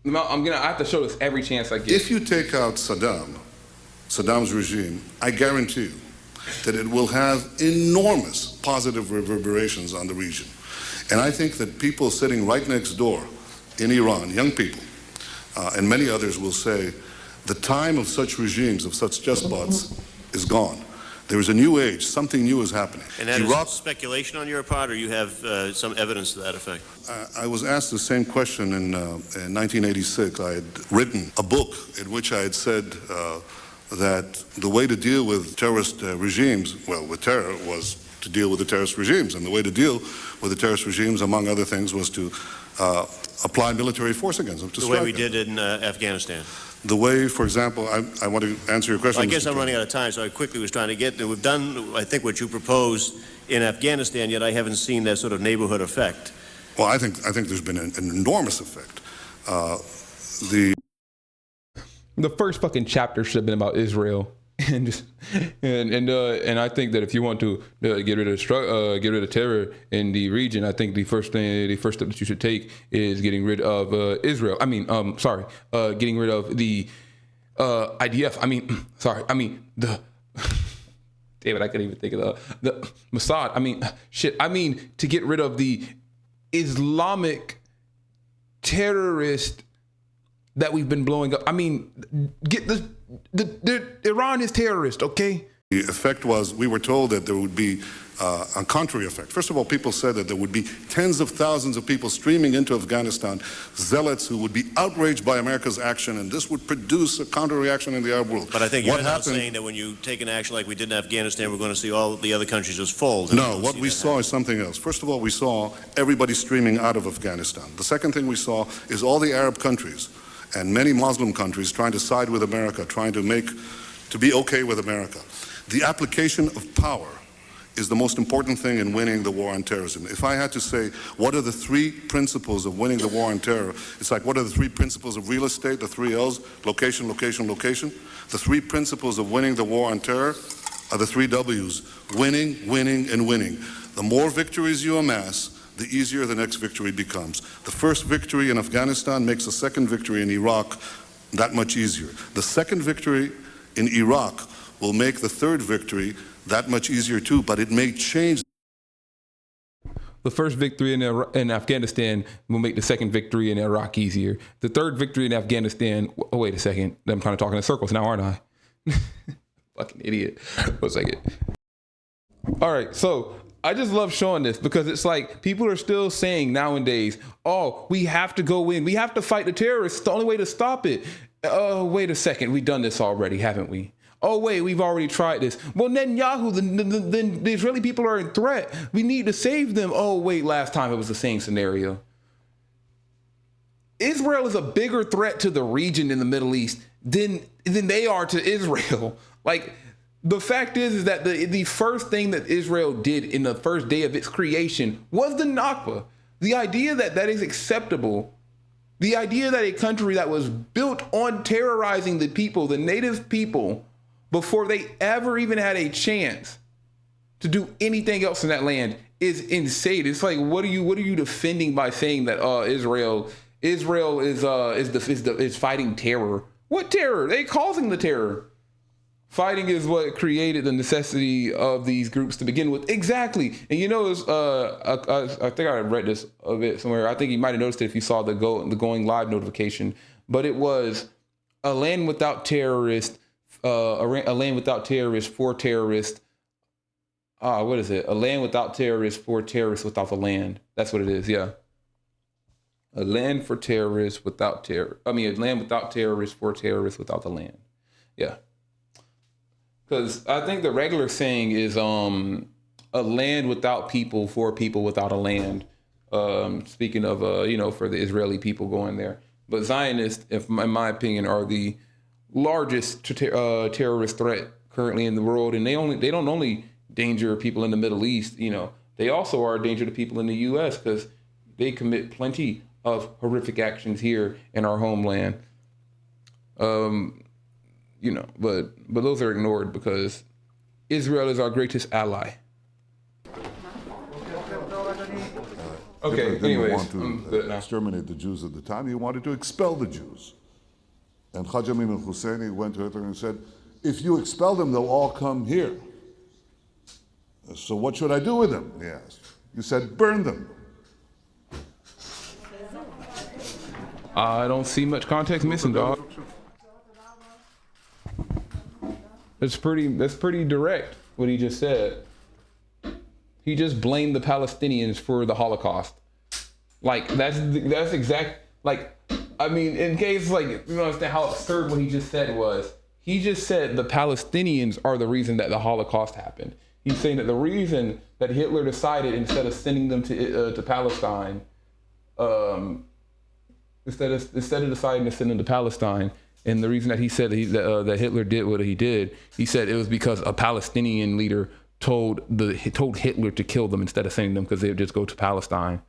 I have to show this every chance I get. If you take out Saddam's regime, I guarantee you that it will have enormous positive reverberations on the region. And I think that people sitting right next door in Iran, young people, and many others will say, the time of such regimes, of such despots, is gone. There is a new age. Something new is happening. And that is speculation on your part, or you have some evidence to that effect? I was asked the same question in 1986. I had written a book in which I had said that the way to deal with terrorist regimes, well, with terror, was to deal with the terrorist regimes. And the way to deal with the terrorist regimes, among other things, was to apply military force against them. The way we did in Afghanistan. The way, for example, I want to answer your question. Well, I guess I'm running out of time, so I quickly was trying to get there. We've done, I think, what you proposed in Afghanistan, yet I haven't seen that sort of neighborhood effect. Well, I think there's been an enormous effect. The first fucking chapter should have been about Israel, and I think that if you want to get rid of terror in the region, I think the first step that you should take is getting rid of Israel. Getting rid of the IDF. David, I couldn't even think of the Mossad. To get rid of the Islamic terrorist that we've been blowing up. Get the Iran is terrorist, okay? The effect was, we were told that there would be a contrary effect. First of all, people said that there would be tens of thousands of people streaming into Afghanistan, zealots who would be outraged by America's action, and this would produce a counter-reaction in the Arab world. But I think you're not saying that when you take an action like we did in Afghanistan, we're going to see all the other countries just fold. No, what we saw is something else. First of all, we saw everybody streaming out of Afghanistan. The second thing we saw is all the Arab countries and many Muslim countries trying to side with America, trying to be okay with America. The application of power is the most important thing in winning the war on terrorism. If I had to say, what are the three principles of winning the war on terror? It's like, what are the three principles of real estate, the three L's, location, location, location? The three principles of winning the war on terror are the three W's, winning, winning, and winning. The more victories you amass, the easier the next victory becomes. The first victory in Afghanistan makes the second victory in Iraq that much easier. The second victory in Iraq will make the third victory that much easier too, but it may change. The first victory in Afghanistan will make the second victory in Iraq easier. The third victory in Afghanistan, oh, wait a second. I'm kind of talking in circles now, aren't I? Fucking idiot. 1 second. All right, so I just love showing this because it's like people are still saying nowadays, oh, we have to go in. We have to fight the terrorists. It's the only way to stop it. Oh, wait a second. We've done this already, haven't we? Oh, wait, we've already tried this. Well, Netanyahu, the Israeli people are in threat. We need to save them. Oh, wait, last time it was the same scenario. Israel is a bigger threat to the region in the Middle East than they are to Israel. Like, the fact is that the first thing that Israel did in the first day of its creation was the Nakba. The idea that is acceptable, the idea that a country that was built on terrorizing the people, the native people, before they ever even had a chance to do anything else in that land is insane. It's like, what are you defending by saying that Israel is fighting terror? What terror? They causing the terror. Fighting is what created the necessity of these groups to begin with. Exactly. And you know, I think I read this a bit somewhere. I think you might have noticed it if you saw the going live notification. But it was a land without terrorists, a land without terrorists for terrorists. What is it? A land without terrorists for terrorists without the land. That's what it is. Yeah. A land for terrorists without terror. A land without terrorists for terrorists without the land. Yeah. Because I think the regular saying is a land without people for people without a land. Speaking of, for the Israeli people going there. But Zionists, in my opinion, are the largest terrorist threat currently in the world. And they don't only danger people in the Middle East, they also are a danger to people in the U.S. because they commit plenty of horrific actions here in our homeland. But those are ignored because Israel is our greatest ally. Okay, Hitler didn't anyways, want I'm to good now. exterminate the Jews at the time. He wanted to expel the Jews. And Haj Amin al-Husseini went to Hitler and said, if you expel them, they'll all come here. So what should I do with them? He asked. You said, burn them. I don't see much context missing, dog. That's pretty direct what he just said. He just blamed the Palestinians for the Holocaust. Like that's exact. Like, I mean, in case like you don't understand how absurd what he just said was. He just said the Palestinians are the reason that the Holocaust happened. He's saying that the reason that Hitler decided instead of sending them to Palestine, instead of deciding to send them to Palestine, and the reason that he said that Hitler did what he did, he said it was because a Palestinian leader told Hitler to kill them instead of sending them because they would just go to Palestine.